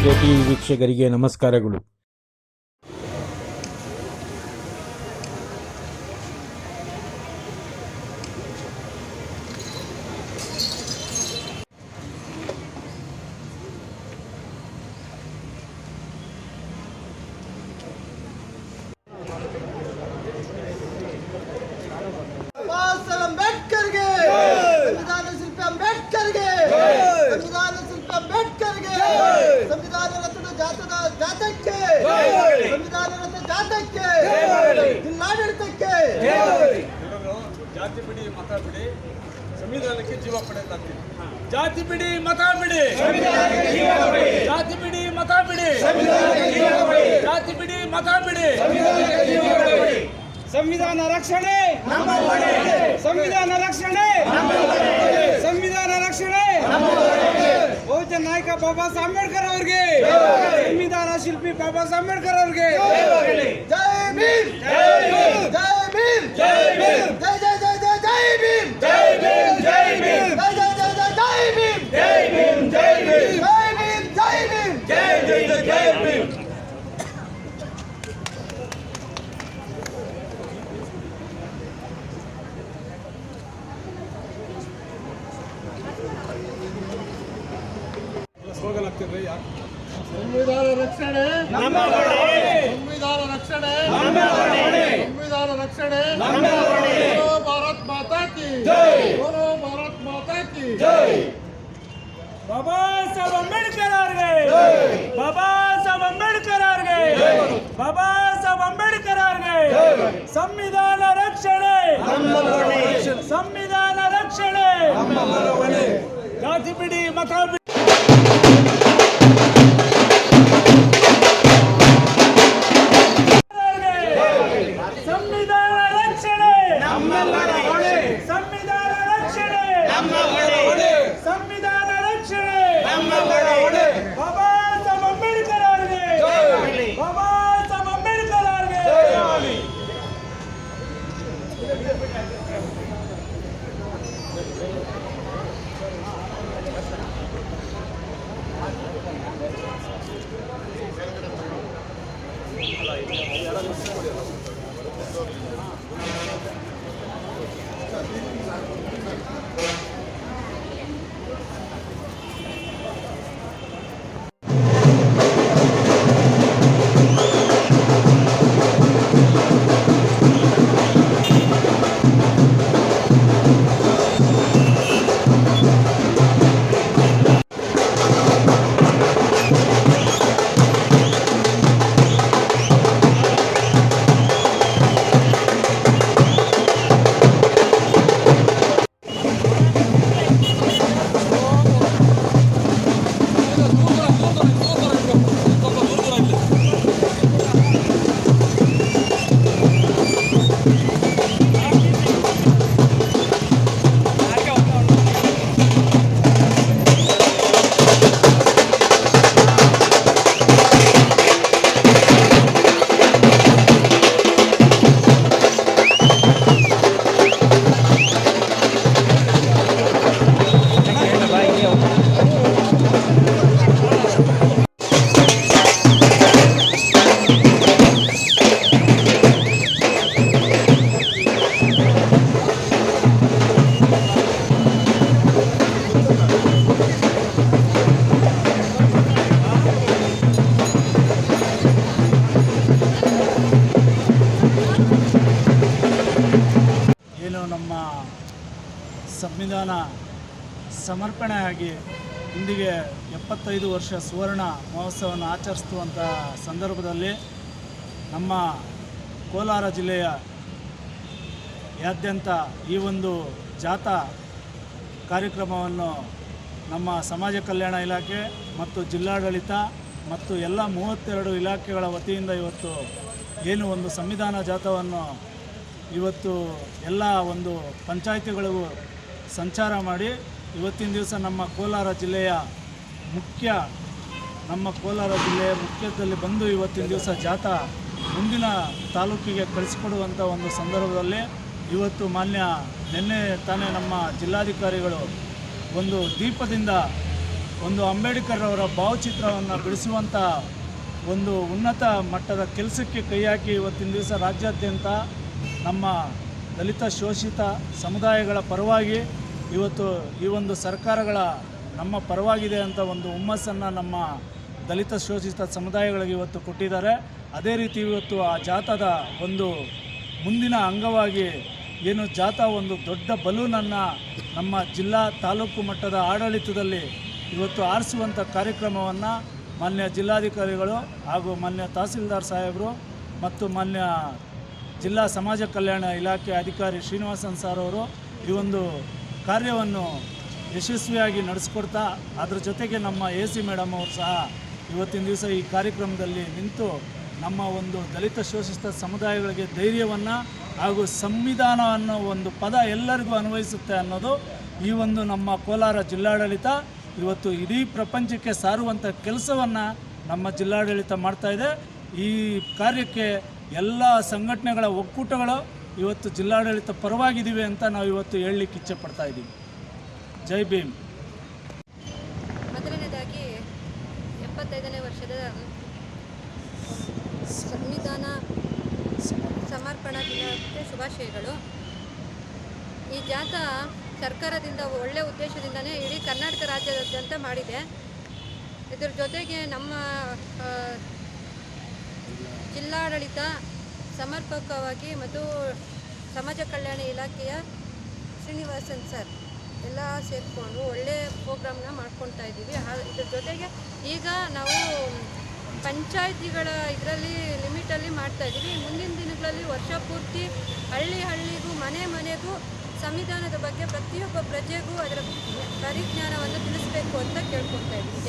JTV ವೀಕ್ಷಕರಿಗೆ ನಮಸ್ಕಾರಗಳು. ಜಾತಿ ಬಿಡಿ ಮತ ಬಿಡಿ ಸಂವಿಧಾನಕ್ಕೆ ಜೀವ ಪಡೆಯುತ್ತಾರೆ. ಜಾತಿ ಬಿಡಿ ಮತ ಬಿಡಿ ಜಾತಿ ಬಿಡಿ ಮತ ಬಿಡಿ ಜಾತಿ ಬಿಡಿ ಮತ ಬಿಡಿ ಸಂವಿಧಾನ ರಕ್ಷಣೆ ಸಂವಿಧಾನ ರಕ್ಷಣೆ ಸಂವಿಧಾನ ರಕ್ಷಣೆ ಬಹುಜನ ನಾಯಕ ಬಾಬಾ ಸಾಹೇಬ್ ಅಂಬೇಡ್ಕರ್ ಅವರಿಗೆ ಸಂವಿಧಾನ ಶಿಲ್ಪಿ ಬಾಬಾ ಸಾಹೇಬ್ ಅಂಬೇಡ್ಕರ್ ಅವರಿಗೆ ಜೈ ಭೀಮ್ ಜೈ ಭೀಮ್ ಜೈ ಭೀಮ್ ಜೈ ಭೀಮ್ ಜೈ ಜೈ ಜೈ ಜೈ ಜೈ ಭೀಮ್ ಜೈ ಭೀಮ್ ಜೈ ಭೀಮ್ ಜೈ ಜೈ ಜೈ ಜೈ ಜೈ ಭೀಮ್ ಜೈ ಭೀಮ್ ಜೈ ಭೀಮ್ ಜೈ ಭೀಮ್ ಜೈ ಭೀಮ್ ಜೈ ಜೈ ಜೈ ಜೈ ಭೀಮ್. ಸಂವಿಧಾನ ರಕ್ಷಣೆ ಸಂವಿಧಾನ ರಕ್ಷಣೆ ಸಂವಿಧಾನ ರಕ್ಷಣೆ बोलो भारत माता की जय बोलो भारत माता की जय. ಬಾಬಾ ಸಾಹೇಬ್ ಅಂಬೇಡ್ಕರ್ ಅವರಿಗೆ ಬಾಬಾ ಸಾಹೇಬ್ ಅಂಬೇಡ್ಕರ್ ಅವರಿಗೆ ಬಾಬಾ ಸಾಹೇಬ್ ಅಂಬೇಡ್ಕರ್ ಅವರಿಗೆ ಸಂವಿಧಾನ ರಕ್ಷಣೆ ಸಂವಿಧಾನ ರಕ್ಷಣೆ ಜಾತಿ ಬಿಡಿ ಮತ ಬಿಡಿ ಸಂವಿಧಾನ ರಕ್ಷಣೆ ಸಂವಿಧಾನ ರಕ್ಷಣೆ ಸಂವಿಧಾನ ರಕ್ಷಣೆ ಬಾಬಾ ಸಾಹೇಬ್ ಅಂಬೇಡ್ಕರ್ ಅವರಿಗೆ ಬಾಬಾ ಸಾಹೇಬ್ ಅಂಬೇಡ್ಕರ್ ಅವರಿಗೆ. ನಮ್ಮ ಸಂವಿಧಾನ ಸಮರ್ಪಣೆಯಾಗಿ ಇಂದಿಗೆ 75 ವರ್ಷ ಸುವರ್ಣ ಮಹೋತ್ಸವವನ್ನು ಆಚರಿಸುವಂಥ ಸಂದರ್ಭದಲ್ಲಿ ನಮ್ಮ ಕೋಲಾರ ಜಿಲ್ಲೆಯ ಯಾದ್ಯಂತ ಈ ಒಂದು ಜಾಥಾ ಕಾರ್ಯಕ್ರಮವನ್ನು ನಮ್ಮ ಸಮಾಜ ಕಲ್ಯಾಣ ಇಲಾಖೆ ಮತ್ತು ಜಿಲ್ಲಾಡಳಿತ ಮತ್ತು ಎಲ್ಲ 32 ಇಲಾಖೆಗಳ ವತಿಯಿಂದ ಇವತ್ತು ಏನು ಒಂದು ಸಂವಿಧಾನ ಜಾಥಾವನ್ನು ಇವತ್ತು ಎಲ್ಲ ಒಂದು ಪಂಚಾಯಿತಿಗಳಿಗೂ ಸಂಚಾರ ಮಾಡಿ ಇವತ್ತಿನ ದಿವಸ ನಮ್ಮ ಕೋಲಾರ ಜಿಲ್ಲೆಯ ಮುಖ್ಯದಲ್ಲಿ ಬಂದು ಇವತ್ತಿನ ದಿವಸ ಜಾಥಾ ಮುಂದಿನ ತಾಲೂಕಿಗೆ ಕಳಿಸಿಕೊಡುವಂಥ ಒಂದು ಸಂದರ್ಭದಲ್ಲಿ ಇವತ್ತು ನಿನ್ನೆ ತಾನೇ ನಮ್ಮ ಜಿಲ್ಲಾಧಿಕಾರಿಗಳು ಒಂದು ದೀಪದಿಂದ ಒಂದು ಅಂಬೇಡ್ಕರ್ ಅವರ ಭಾವಚಿತ್ರವನ್ನು ಬಿಡಿಸುವಂಥ ಒಂದು ಉನ್ನತ ಮಟ್ಟದ ಕೆಲಸಕ್ಕೆ ಕೈ ಹಾಕಿ ಇವತ್ತಿನ ದಿವಸ ರಾಜ್ಯಾದ್ಯಂತ ನಮ್ಮ ದಲಿತ ಶೋಷಿತ ಸಮುದಾಯಗಳ ಪರವಾಗಿ ಇವತ್ತು ಈ ಒಂದು ಸರ್ಕಾರಗಳ ನಮ್ಮ ಪರವಾಗಿದೆ ಅಂತ ಒಂದು ಹುಮ್ಮಸ್ಸನ್ನು ನಮ್ಮ ದಲಿತ ಶೋಷಿತ ಸಮುದಾಯಗಳಿಗೆ ಇವತ್ತು ಕೊಟ್ಟಿದ್ದಾರೆ. ಅದೇ ರೀತಿ ಇವತ್ತು ಆ ಜಾಥಾದ ಒಂದು ಮುಂದಿನ ಅಂಗವಾಗಿ ಏನು ಜಾಥಾ ಒಂದು ದೊಡ್ಡ ಬಲೂನನ್ನು ನಮ್ಮ ಜಿಲ್ಲಾ ತಾಲೂಕು ಮಟ್ಟದ ಆಡಳಿತದಲ್ಲಿ ಇವತ್ತು ಆರಿಸುವಂಥ ಕಾರ್ಯಕ್ರಮವನ್ನು ಮಾನ್ಯ ಜಿಲ್ಲಾಧಿಕಾರಿಗಳು ಹಾಗೂ ಮಾನ್ಯ ತಹಸೀಲ್ದಾರ್ ಸಾಹೇಬರು ಮತ್ತು ಮಾನ್ಯ ಜಿಲ್ಲಾ ಸಮಾಜ ಕಲ್ಯಾಣ ಇಲಾಖೆ ಅಧಿಕಾರಿ ಶ್ರೀನಿವಾಸನ್ ಸರ್ ಅವರು ಈ ಒಂದು ಕಾರ್ಯವನ್ನು ಯಶಸ್ವಿಯಾಗಿ ನಡೆಸ್ಕೊಡ್ತಾ ಅದರ ಜೊತೆಗೆ ನಮ್ಮ AC ಮೇಡಮ್ ಅವರು ಸಹ ಇವತ್ತಿನ ದಿವಸ ಈ ಕಾರ್ಯಕ್ರಮದಲ್ಲಿ ನಿಂತು ನಮ್ಮ ಒಂದು ದಲಿತ ಶೋಷಿತ ಸಮುದಾಯಗಳಿಗೆ ಧೈರ್ಯವನ್ನು ಹಾಗೂ ಸಂವಿಧಾನ ಅನ್ನೋ ಒಂದು ಪದ ಎಲ್ಲರಿಗೂ ಅನ್ವಯಿಸುತ್ತೆ ಅನ್ನೋದು ಈ ಒಂದು ನಮ್ಮ ಕೋಲಾರ ಜಿಲ್ಲಾಡಳಿತ ಇವತ್ತು ಇಡೀ ಪ್ರಪಂಚಕ್ಕೆ ಸಾರುವಂಥ ಕೆಲಸವನ್ನು ನಮ್ಮ ಜಿಲ್ಲಾಡಳಿತ ಮಾಡ್ತಾಯಿದೆ. ಈ ಕಾರ್ಯಕ್ಕೆ ಎಲ್ಲ ಸಂಘಟನೆಗಳ ಒಕ್ಕೂಟಗಳು ಇವತ್ತು ಜಿಲ್ಲಾಡಳಿತ ಪರವಾಗಿದ್ದೀವಿ ಅಂತ ನಾವು ಇವತ್ತು ಹೇಳಲಿಕ್ಕೆ ಇಚ್ಛೆ ಪಡ್ತಾ ಇದ್ದೀವಿ. ಜೈ ಭೀಮ್. ಮೊದಲನೇದಾಗಿ 75ನೇ ವರ್ಷದ ಸಂವಿಧಾನ ಸಮರ್ಪಣಾ ದಿನಕ್ಕೆ ಶುಭಾಶಯಗಳು. ಈ ಜಾಥಾ ಸರ್ಕಾರದಿಂದ ಒಳ್ಳೆಯ ಉದ್ದೇಶದಿಂದನೇ ಇಡೀ ಕರ್ನಾಟಕ ರಾಜ್ಯಾದ್ಯಂತ ಮಾಡಿದೆ. ಇದರ ಜೊತೆಗೆ ನಮ್ಮ ಜಿಲ್ಲಾಡಳಿತ ಸಮರ್ಪಕವಾಗಿ ಮತ್ತು ಸಮಾಜ ಕಲ್ಯಾಣ ಇಲಾಖೆಯ ಶ್ರೀನಿವಾಸನ್ ಸರ್ ಎಲ್ಲ ಸೇರಿಕೊಂಡು ಒಳ್ಳೆಯ ಪ್ರೋಗ್ರಾಮ್ನ ಮಾಡ್ಕೊಳ್ತಾ ಇದ್ದೀವಿ. ಇದ್ರ ಜೊತೆಗೆ ಈಗ ನಾವು ಪಂಚಾಯಿತಿಗಳ ಇದರಲ್ಲಿ ಲಿಮಿಟಲ್ಲಿ ಮಾಡ್ತಾಯಿದ್ದೀವಿ. ಮುಂದಿನ ದಿನಗಳಲ್ಲಿ ವರ್ಷ ಪೂರ್ತಿ ಹಳ್ಳಿಗೂ ಮನೆಗೂ ಸಂವಿಧಾನದ ಬಗ್ಗೆ ಪ್ರತಿಯೊಬ್ಬ ಪ್ರಜೆಗೂ ಅದರ ಪರಿಜ್ಞಾನವನ್ನು ತಿಳಿಸಬೇಕು ಅಂತ ಕೇಳ್ಕೊತಾ ಇದ್ದೀವಿ.